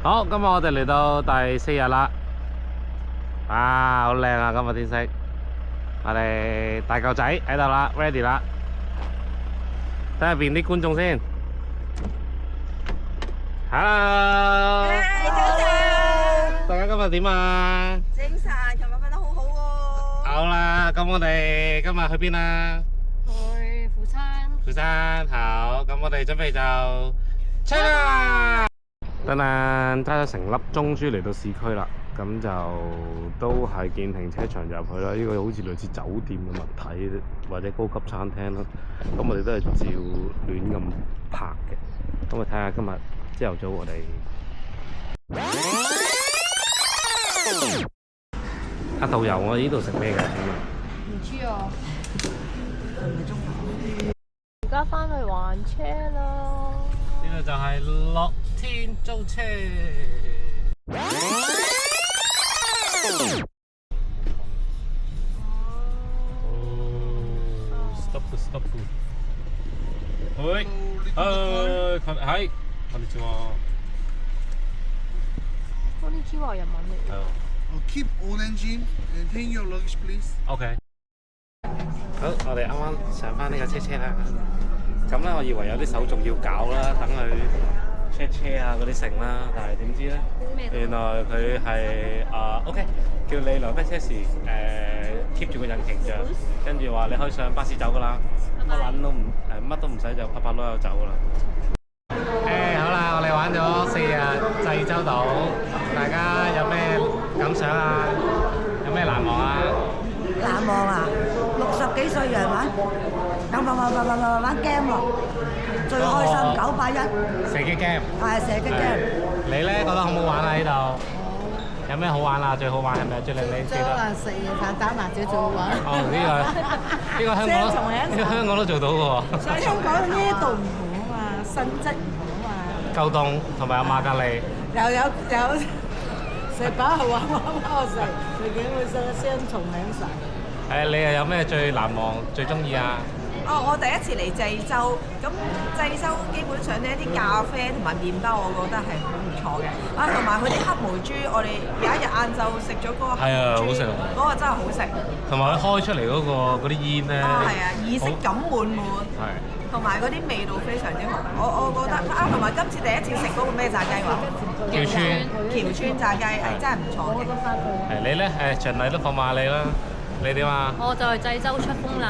好，今日我哋嚟到第4日啦，啊，好靚啊！今日天色，我哋大舊仔喺度啦 ，ready 啦，睇下邊啲觀眾先。Hello，早晨，大家今日點啊？精神，琴日瞓得好好喎。好啦，咁我哋今日去邊啊？去釜山。釜山，好，咁我哋準備就出啦！等陣揸咗成粒鐘先嚟到市區啦，咁就都係見停車場入去啦。呢個好似類似酒店嘅物體或者高級餐廳啦。咁我哋都係照亂咁拍嘅。咁我睇下今日朝頭早我哋阿導遊，我哋呢度食咩㗎？唔知啊。而家返去還車啦。呢度就係樂天租車。stop。喂，係，こんにちは。こんにちは日文嚟嘅。Keep on engine and take your luggage, please. OK。好，我哋啱啱上翻呢架車啦。咁咧，我以為有啲手續要搞啦，等佢 check 車啊嗰啲成啦，但係點知咧，原來佢係OK， 叫你兩分車時keep 住個引擎着，跟住話你可以上巴士走噶啦，乜撚都唔乜都唔使就拍拍籮柚走噶啦。好啦，我哋玩咗4日濟州島，大家有咩感想啊？有咩難忘啊？難忘啊！60幾歲人玩game 喎，最開心981。射擊 game。係射擊 game。你咧覺得好唔好玩啊？呢度有咩好玩啊？最好玩係咪？最令你記得？食飯打麻雀最好玩。哦，呢個香港都做到嘅喎。所以香港呢度唔同啊嘛，性質唔同啊嘛。夠凍同埋有瑪格利。有食飽係玩食，最緊要食雙重享受。你又有咩最難忘、最中意啊？我第一次嚟濟州，咁濟州基本上呢啲咖啡同埋麵包，我覺得係好唔錯嘅。同埋佢啲黑毛豬，我哋有一日晏晝食咗嗰個黑毛豬，好食，嗰個真係好食。同埋佢開出嚟嗰啲煙咧，係啊，儀式感滿滿。係。同埋嗰啲味道非常之好，我覺得同埋今次第一次食嗰個咩炸雞話？橋村炸雞係真係唔錯嘅。係你咧？循例都放馬你啦，你點啊？我就係濟州出風癩。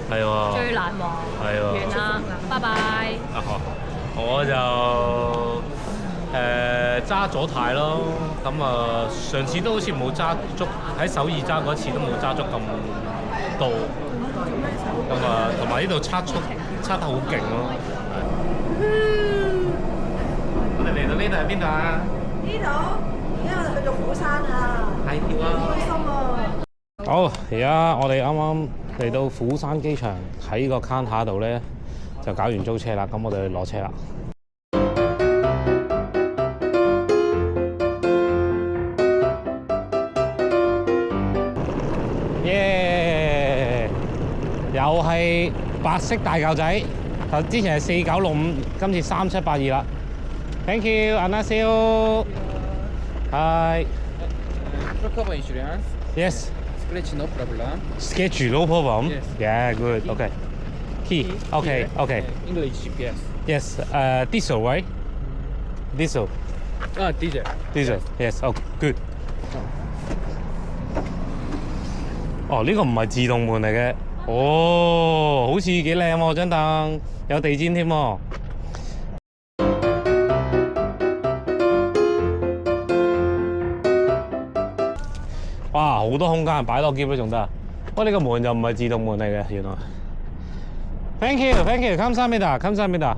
係喎。最難忘。係喎。完啦，拜拜。我就揸咗軚咯，咁上次都好似冇揸足，喺首爾揸嗰次都冇揸足咁多，咁同埋呢度測速測得好勁咯。我哋嚟到呢度係邊度啊？呢度，而家我哋去到釜山啊！係跳啊！開心啊！好，而家我哋啱啱嚟到釜山機場，喺個 counter 度咧就搞完租車啦，咁我哋去攞車啦。耶！又係白色大舊仔，之前係4965，今次3782啦。Thank you， 안녕하세요。Hi。Cover insurance. Yes. Scratch no problem. Sketch no problem. Yes. Yeah, good. Okay. Key. Okay. Okay. English GPS. Yes. Diesel, right? Diesel. Diesel. Diesel. Yes. Oh, good. 哦，呢個唔係自動門嚟嘅。哦，好似幾靚喎張凳，有地氈添喎。哇，好多空間，擺落篋都仲得。不過呢個門就唔係自動門嚟嘅，原來。Thank you， 감사합니다。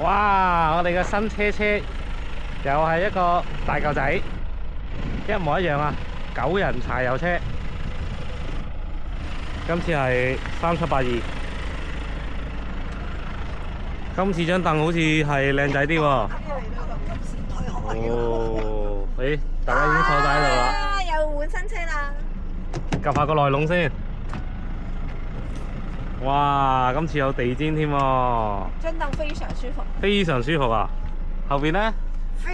哇，我哋嘅新車又係一個大舊仔，一模一樣啊，9人柴油車。今次係3782。今次張凳好似係靚仔啲喎。哦，大家已經坐晒喺度啦。又換新車啦！及下個內籠先。哇！今次有地氈添喎，張凳非常舒服。非常舒服啊！後邊咧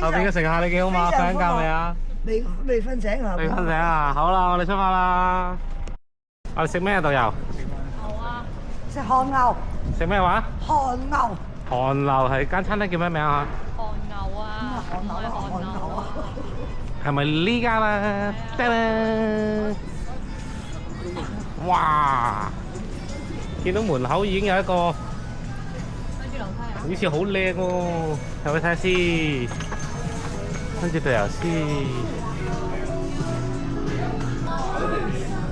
後邊嘅乘客你幾好嘛？瞓緊覺未啊？未瞓醒啊？未瞓醒啊？好啦，我哋出發啦！我哋食咩啊，導遊？食韓牛。食咩話？韓牛。韓牛係間餐廳叫咩名啊？韓牛啊，唔係韓牛啊。係咪呢間啊？得啦！哇！見到門口已經有一個，好似好靚喎，入去睇下先。跟住導遊先。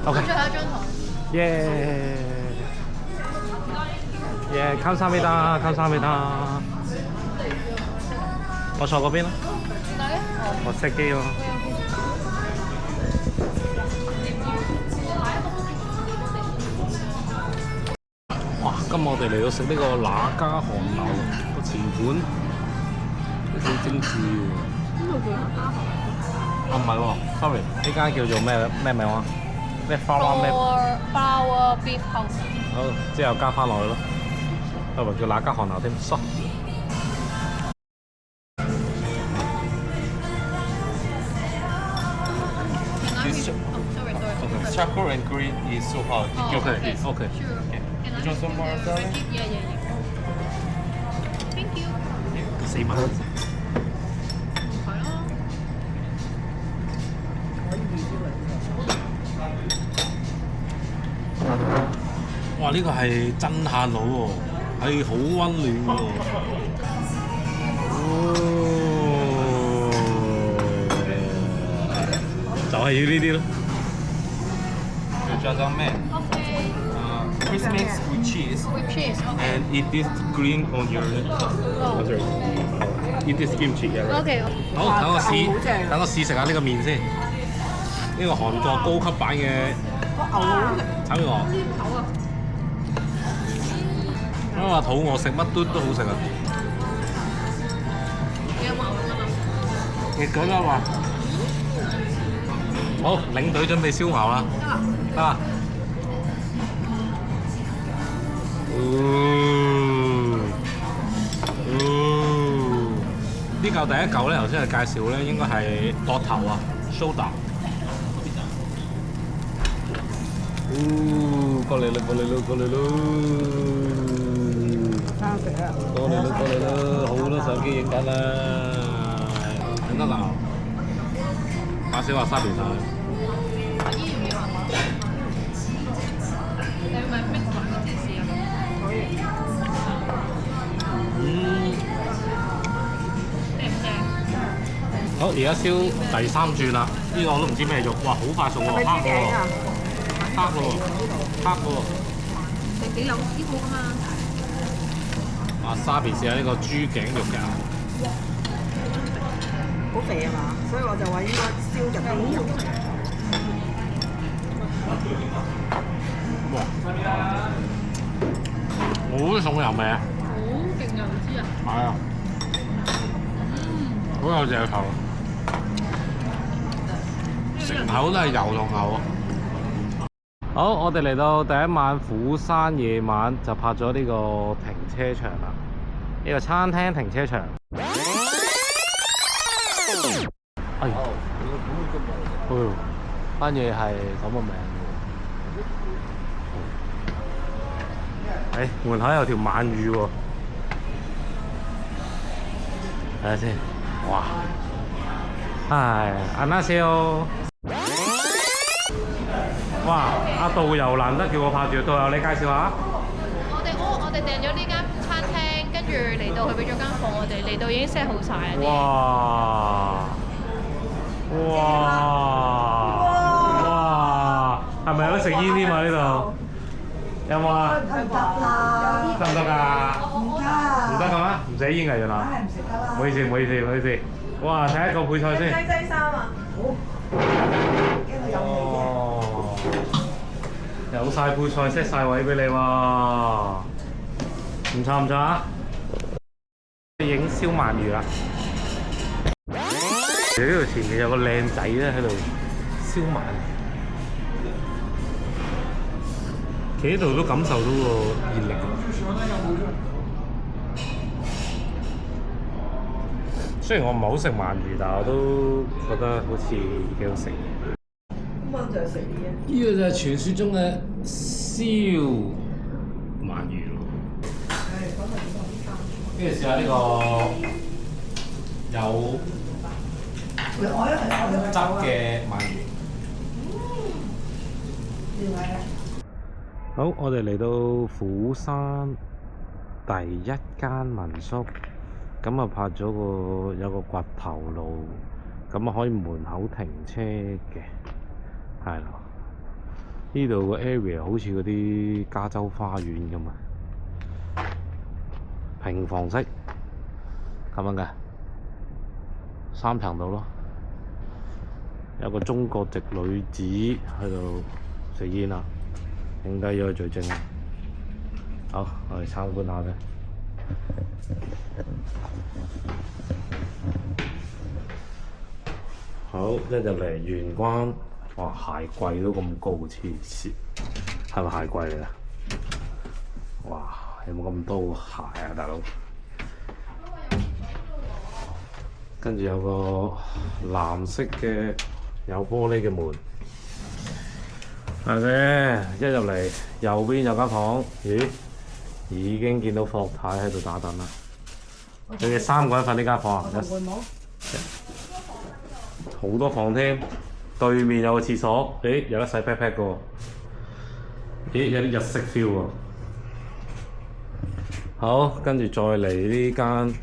OK。最後一張台。耶！耶！감사합니다，감사합니다。我坐嗰邊啦。我熄機喎。哇！今日我哋嚟到食呢個那家韓牛個前款，都幾精緻喎。呢度叫那家韓牛？啊唔係喎 ，sorry， 呢間叫做咩名話？咩 Flower Beef House。好，之後加翻落去咯。係咪叫那家韓牛添？嗦。Charcoal and green is so hot. OK OK。 You want some more darling? Yeah. Thank you。4萬。係咯。哇！呢個係真炭爐喎，係好溫暖喎。就係要呢啲咯。Jajangmyeon. Christmas with cheese. With cheese. Okay. And eat this green on your. Oh, sorry. Eat this kimchi. Okay。好，等我試食下呢個麵先。呢個韓國高級版嘅炒麵鵝。因為話肚餓食乜都好食啊！你講啦話。好，領隊準備燒牛啦。得啦。呢嚿第一嚿咧，頭先係介紹咧，應該係膊頭啊 ，shoulder。過嚟啦，過嚟啦，過嚟啦！過嚟啦，過嚟啦！好多相機影緊啦，影得啦！把小話沙邊上去。你咪 mix 埋個芝士啊？可以。正唔正？好，而家燒第3轉啦，呢個我都唔知咩肉，哇，好快熟喎，黑喎，黑喎，黑喎。你幾有師傅㗎嘛？啊，沙比試下呢個豬頸肉㗎。好肥啊嘛，所以我就話應該燒入邊油。哇！好重油味啊！好勁啊！唔知啊。係啊。好有嚼頭，成口都係油同牛。好，我哋嚟到第一晚釜山夜晚就拍咗呢個停車場啦，呢個餐廳停車場。班嘢係咁個名喎。門口有條鰻魚喎，睇下先。哇！係안녕하세요。哇！阿導遊難得叫我拍住，導遊你介紹下。我哋訂咗呢間餐廳，跟住嚟到佢俾咗間房我哋，嚟到已經 set 好晒啦。哇！係咪有得食煙添啊？呢度有冇啊？得唔得㗎？唔得㗎咩？唔食煙㗎原來。唔食得啦。唔好意思，唔好意思，唔好意思。哇！睇一個配菜先。擠衫啊！好。驚佢有味。有晒配菜 set 晒位俾你喎，唔錯唔錯啊！影燒鰻魚啦。呢度前面有個靚仔咧喺度燒鰻，企喺度都感受到個熱力。雖然我唔係好食鰻魚，但係我都覺得好似幾好食。咁我就食呢一。呢個就係傳說中嘅燒鰻魚咯。跟住試下呢個有汁嘅鰻魚。好，我哋嚟到釜山第一間民宿，咁啊拍咗有個掘頭路，咁啊可以門口停車嘅，係啦。呢度個 area 好似嗰啲加州花園咁啊，平房式咁樣嘅，3層度咯。有個中國籍女子喺度食煙啊，影低咗個罪證啊！好，我哋參觀下先。好，一入嚟玄關，哇！鞋櫃都咁高，黐線，係咪鞋櫃嚟啊？哇！有冇咁多鞋啊，大佬？跟住有個藍色嘅有玻璃嘅門，係咪？一入嚟右邊有間房，咦？已經見到霍太喺度打躉啦。你哋3個人瞓呢間房啊？好多房添，對面有個廁所，咦？有得洗 pat pat 嘅喎，咦？有啲日式 feel 喎。好，跟住再嚟呢間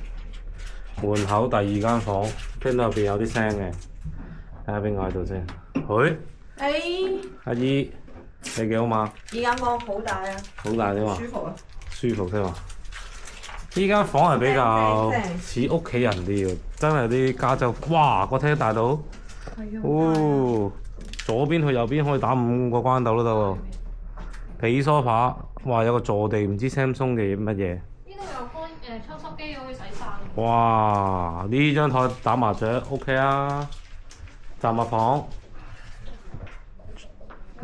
門口第2間房，聽到入邊有啲聲嘅，睇下邊個喺度先。喂，阿姨，你幾好嘛？呢間房好大啊！好大啫嘛，舒服啊！舒服啫嘛。呢間房係比較似屋企人啲嘅，真係啲加州。哇！個廳大到，哦，左邊去右邊可以打5個關鬥都得喎。皮梳化，哇！有個坐地，唔知 Samsung 嘅乜嘢。呢度有抽濕機可以洗衫。哇！呢張台打麻雀 OK 啊，雜物房。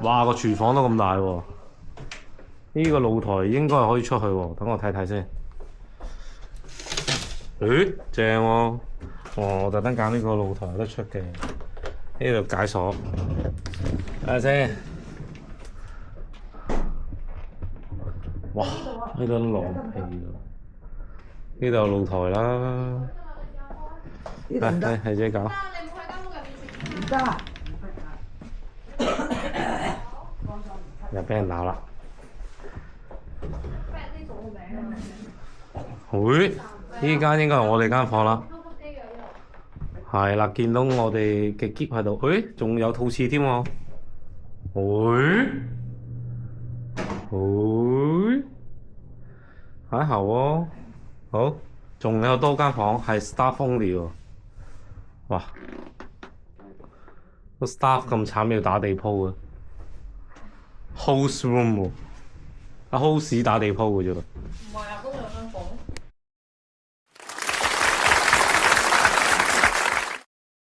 哇！個廚房都咁大喎。呢個露台應該係可以出去喎，等我睇睇先。誒，正喎！我特登揀呢個露台有得出嘅。呢度解鎖，睇下先。哇！呢度狼皮喎。呢度有露台啦。係自己搞。唔得啊！又俾人鬧啦！會，呢間應該係我哋間房啦。係啦，見到我哋嘅篋喺度，誒，仲有套廁添喎。還好喎。好，仲有多間房係 staff only 喎。哇！個 staff 咁慘要打地鋪啊！ host room 喎，阿 host 打地鋪嘅啫喎。唔係啊，嗰